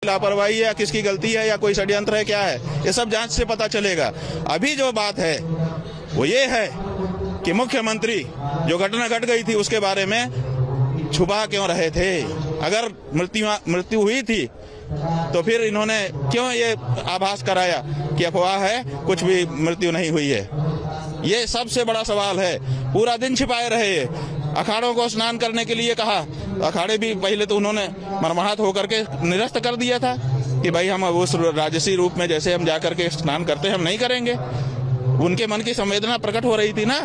लापरवाही है या किसकी गलती है या कोई षड्यंत्र है, क्या है, ये सब जांच से पता चलेगा। अभी जो बात है वो ये है कि मुख्यमंत्री जो घटना घट गई थी उसके बारे में छुपा क्यों रहे थे। अगर मृत्यु हुई थी तो फिर इन्होंने क्यों ये आभास कराया कि अफवाह है, कुछ भी मृत्यु नहीं हुई है। ये सबसे बड़ा सवाल है। पूरा दिन छिपाए रहे। अखाड़ों को स्नान करने के लिए कहा, अखाड़े भी पहले तो उन्होंने मरमहात होकर के निरस्त कर दिया था कि भाई हम उस राजसी रूप में जैसे हम जाकर के स्नान करते हम नहीं करेंगे। उनके मन की संवेदना प्रकट हो रही थी ना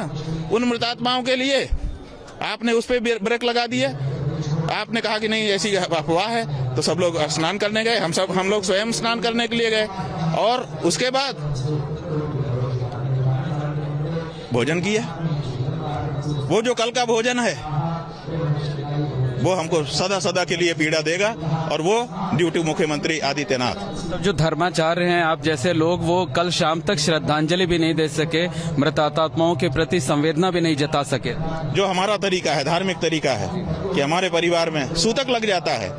उन मृतात्माओं के लिए। आपने उस पर ब्रेक लगा दिया। आपने कहा कि नहीं ऐसी अफवाह है, तो सब लोग स्नान करने गए। हम लोग स्वयं स्नान करने के लिए गए और उसके बाद भोजन किया। वो जो कल का भोजन है वो हमको सदा सदा के लिए पीड़ा देगा और वो ड्यूटी मुख्यमंत्री आदित्यनाथ। जो धर्माचार्य हैं आप जैसे लोग, वो कल शाम तक श्रद्धांजलि भी नहीं दे सके, मृतात्माओं के प्रति संवेदना भी नहीं जता सके। जो हमारा तरीका है, धार्मिक तरीका है कि हमारे परिवार में सूतक लग जाता है,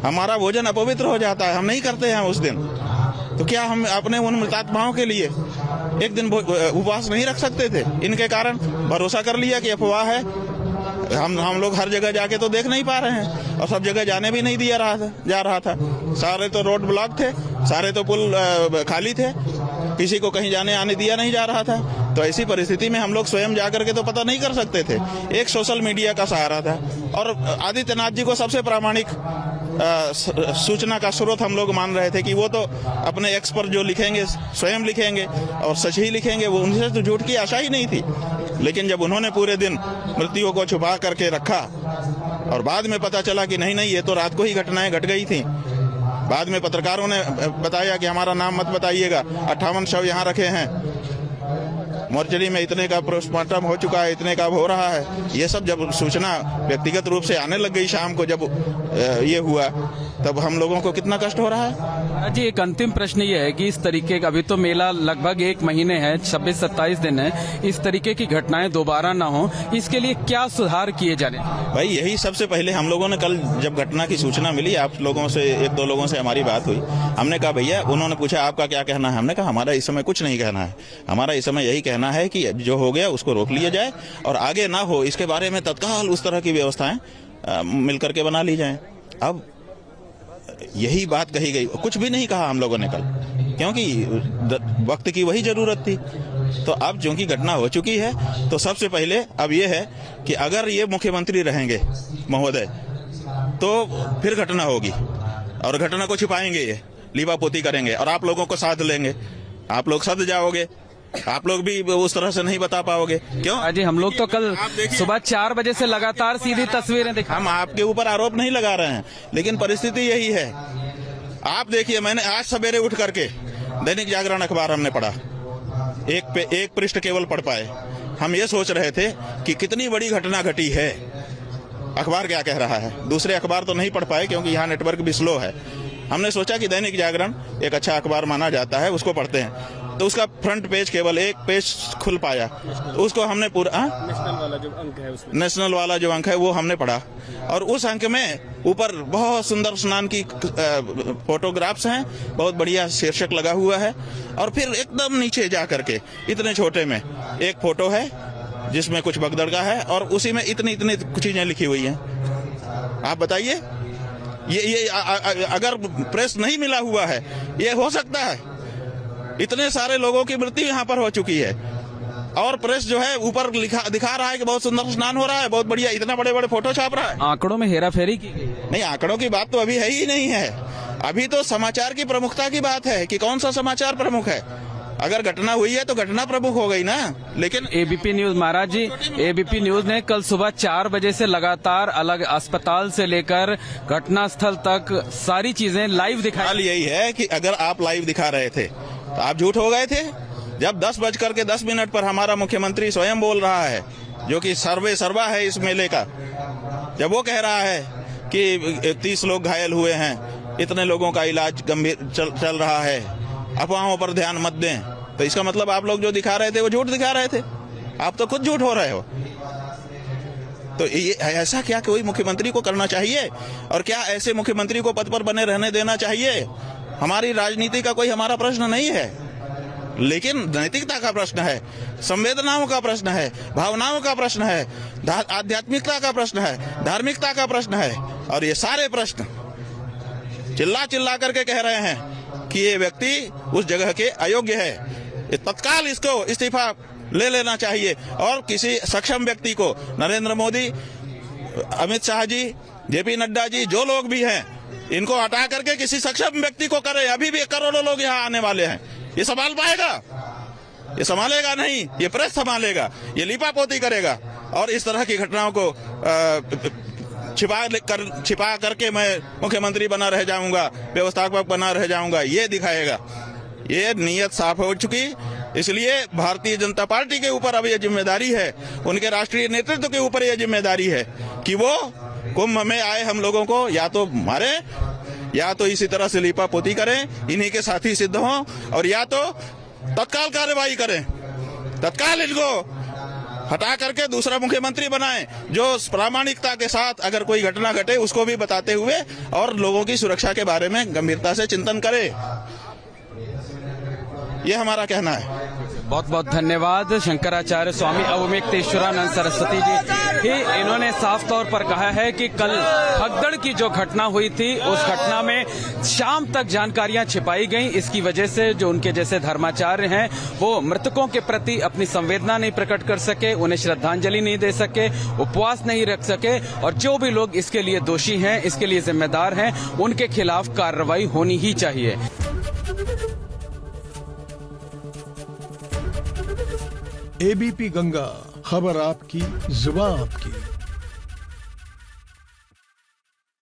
हमारा भोजन अपवित्र हो जाता है, हम नहीं करते हैं उस दिन, तो क्या हम अपने उन मृतात्माओं के लिए एक दिन उपवास नहीं रख सकते थे? इनके कारण भरोसा कर लिया कि अफवाह है। हम लोग हर जगह जाके तो देख नहीं पा रहे हैं और सब जगह जाने भी नहीं दिया जा रहा था। सारे तो रोड ब्लॉक थे, सारे तो पुल खाली थे, किसी को कहीं जाने आने दिया नहीं जा रहा था। तो ऐसी परिस्थिति में हम लोग स्वयं जाकर के तो पता नहीं कर सकते थे। एक सोशल मीडिया का सहारा था और आदित्यनाथ जी को सबसे प्रामाणिक सूचना का स्रोत हम लोग मान रहे थे कि वो तो अपने एक्स पर जो लिखेंगे स्वयं लिखेंगे और सच ही लिखेंगे, वो उनसे तो झूठ की आशा ही नहीं थी। लेकिन जब उन्होंने पूरे दिन मृत्यु को छुपा करके रखा और बाद में पता चला कि नहीं ये तो रात को ही घटनाएं घट गई थी। बाद में पत्रकारों ने बताया कि हमारा नाम मत बताइएगा, 58 शव यहाँ रखे हैं, मोर्चरी में इतने का पोस्टमार्टम हो चुका है, इतने का हो रहा है। ये सब जब सूचना व्यक्तिगत रूप से आने लग गई शाम को, जब ये हुआ तब हम लोगों को कितना कष्ट हो रहा है। जी एक अंतिम प्रश्न ये है कि इस तरीके का, अभी तो मेला लगभग 1 महीने है, 26-27 दिन है, इस तरीके की घटनाएं दोबारा ना हो, इसके लिए क्या सुधार किए जाने? भाई यही सबसे पहले हम लोगों ने कल जब घटना की सूचना मिली, आप लोगों से 1-2 लोगों से हमारी बात हुई, हमने कहा भैया, उन्होंने पूछा आपका क्या कहना है, हमने कहा हमारा इस समय कुछ नहीं कहना है, हमारा इस समय यही कहना है कि जो हो गया उसको रोक लिया जाए और आगे ना हो इसके बारे में तत्काल उस तरह की व्यवस्थाएं मिलकर के बना ली जाएं। अब यही बात कही गई, कुछ भी नहीं कहा हम लोगों ने कल, क्योंकि वक्त की वही जरूरत थी। तो अब चूंकि घटना हो चुकी है तो सबसे पहले अब ये है कि अगर ये मुख्यमंत्री रहेंगे महोदय तो फिर घटना होगी और घटना को छिपाएंगे, ये लीपापोती करेंगे और आप लोगों को साथ लेंगे, आप लोग सद जाओगे, आप लोग भी उस तरह से नहीं बता पाओगे। क्यों? अजी हम लोग तो कल सुबह 4 बजे से लगातार सीधी तस्वीरें दिखा। हम आपके ऊपर आरोप नहीं लगा रहे हैं, लेकिन परिस्थिति यही है। आप देखिए, मैंने आज सवेरे उठ करके दैनिक जागरण अखबार हमने पढ़ा, एक पृष्ठ केवल पढ़ पाए। हम ये सोच रहे थे कि कितनी बड़ी घटना घटी है, अखबार क्या कह रहा है। दूसरे अखबार तो नहीं पढ़ पाए क्योंकि यहाँ नेटवर्क भी स्लो है। हमने सोचा कि दैनिक जागरण एक अच्छा अखबार माना जाता है, उसको पढ़ते हैं। तो उसका फ्रंट पेज केवल एक पेज खुल पाया, तो उसको हमने पूरा नेशनल वाला जो अंक है वो हमने पढ़ा और उस अंक में ऊपर बहुत सुंदर स्नान की फोटोग्राफ्स हैं, बहुत बढ़िया शीर्षक लगा हुआ है और फिर एकदम नीचे जा करके इतने छोटे में एक फोटो है जिसमें कुछ भगदड़ है और उसी में इतनी चीजें लिखी हुई हैं। आप बताइए, ये अगर प्रेस नहीं मिला हुआ है, ये हो सकता है? इतने सारे लोगों की मृत्यु यहाँ पर हो चुकी है और प्रेस जो है ऊपर दिखा रहा है कि बहुत सुंदर स्नान हो रहा है, बहुत बढ़िया, इतना बड़े बड़े फोटो छाप रहा है। आंकड़ों में हेराफेरी की गई? नहीं, आंकड़ों की बात तो अभी है ही नहीं है। अभी तो समाचार की प्रमुखता की बात है कि कौन सा समाचार प्रमुख है। अगर घटना हुई है तो घटना प्रमुख हो गई ना। लेकिन एबीपी न्यूज, महाराज जी, एबीपी न्यूज ने कल सुबह 4 बजे से लगातार अलग अस्पताल से लेकर घटना स्थल तक सारी चीजें लाइव दिखाई। यही है कि अगर आप लाइव दिखा रहे थे तो आप झूठ हो गए थे। जब 10:10 पर हमारा मुख्यमंत्री स्वयं बोल रहा है, जो कि सर्वे सर्वा है इस मेले का, जब वो कह रहा है कि 30 लोग घायल हुए हैं, इतने लोगों का इलाज गंभीर चल रहा है, अफवाहों पर ध्यान मत दें, तो इसका मतलब आप लोग जो दिखा रहे थे वो झूठ दिखा रहे थे। आप तो खुद झूठ हो रहे हो। तो ये ऐसा क्या कोई मुख्यमंत्री को करना चाहिए? और क्या ऐसे मुख्यमंत्री को पद पर बने रहने देना चाहिए? हमारी राजनीति का कोई हमारा प्रश्न नहीं है, लेकिन नैतिकता का प्रश्न है, संवेदनाओं का प्रश्न है, भावनाओं का प्रश्न है, आध्यात्मिकता का प्रश्न है, धार्मिकता का प्रश्न है। और ये सारे प्रश्न चिल्ला चिल्ला करके कह रहे हैं कि ये व्यक्ति उस जगह के अयोग्य है, तत्काल इसको इस्तीफा ले लेना चाहिए और किसी सक्षम व्यक्ति को, नरेंद्र मोदी, अमित शाह जी, जेपी नड्डा जी, जो लोग भी हैं, इनको हटा करके किसी सक्षम व्यक्ति को करे। अभी भी करोड़ों लोग यहाँ आने वाले हैं, ये संभाल पाएगा? ये संभालेगा नहीं, ये प्रेस संभालेगा, ये लीपापोती करेगा और इस तरह की घटनाओं को छिपा करके मैं मुख्यमंत्री बना रह जाऊंगा, व्यवस्थापक बना रह जाऊंगा, ये दिखाएगा। ये नीयत साफ हो चुकी, इसलिए भारतीय जनता पार्टी के ऊपर अब ये जिम्मेदारी है, उनके राष्ट्रीय नेतृत्व के ऊपर ये जिम्मेदारी है कि वो कुंभ में आए हम लोगों को या तो मारे या तो इसी तरह से लीपापोती करें, इन्हीं के साथी सिद्ध हों, और या तो तत्काल कार्रवाई करें, तत्काल इनको हटा करके दूसरा मुख्यमंत्री बनाएं जो प्रामाणिकता के साथ अगर कोई घटना घटे उसको भी बताते हुए और लोगों की सुरक्षा के बारे में गंभीरता से चिंतन करे। ये हमारा कहना है। बहुत बहुत धन्यवाद। शंकराचार्य स्वामी अवमेक्तेश्वरानंद सरस्वती जी ही इन्होंने साफ तौर पर कहा है कि कल भगदड़ की जो घटना हुई थी उस घटना में शाम तक जानकारियां छिपाई गई। इसकी वजह से जो उनके जैसे धर्माचार्य हैं वो मृतकों के प्रति अपनी संवेदना नहीं प्रकट कर सके, उन्हें श्रद्धांजलि नहीं दे सके, उपवास नहीं रख सके, और जो भी लोग इसके लिए दोषी हैं, इसके लिए जिम्मेदार हैं, उनके खिलाफ कार्रवाई होनी ही चाहिए। एबीपी गंगा, खबर आपकी, जुबान आपकी।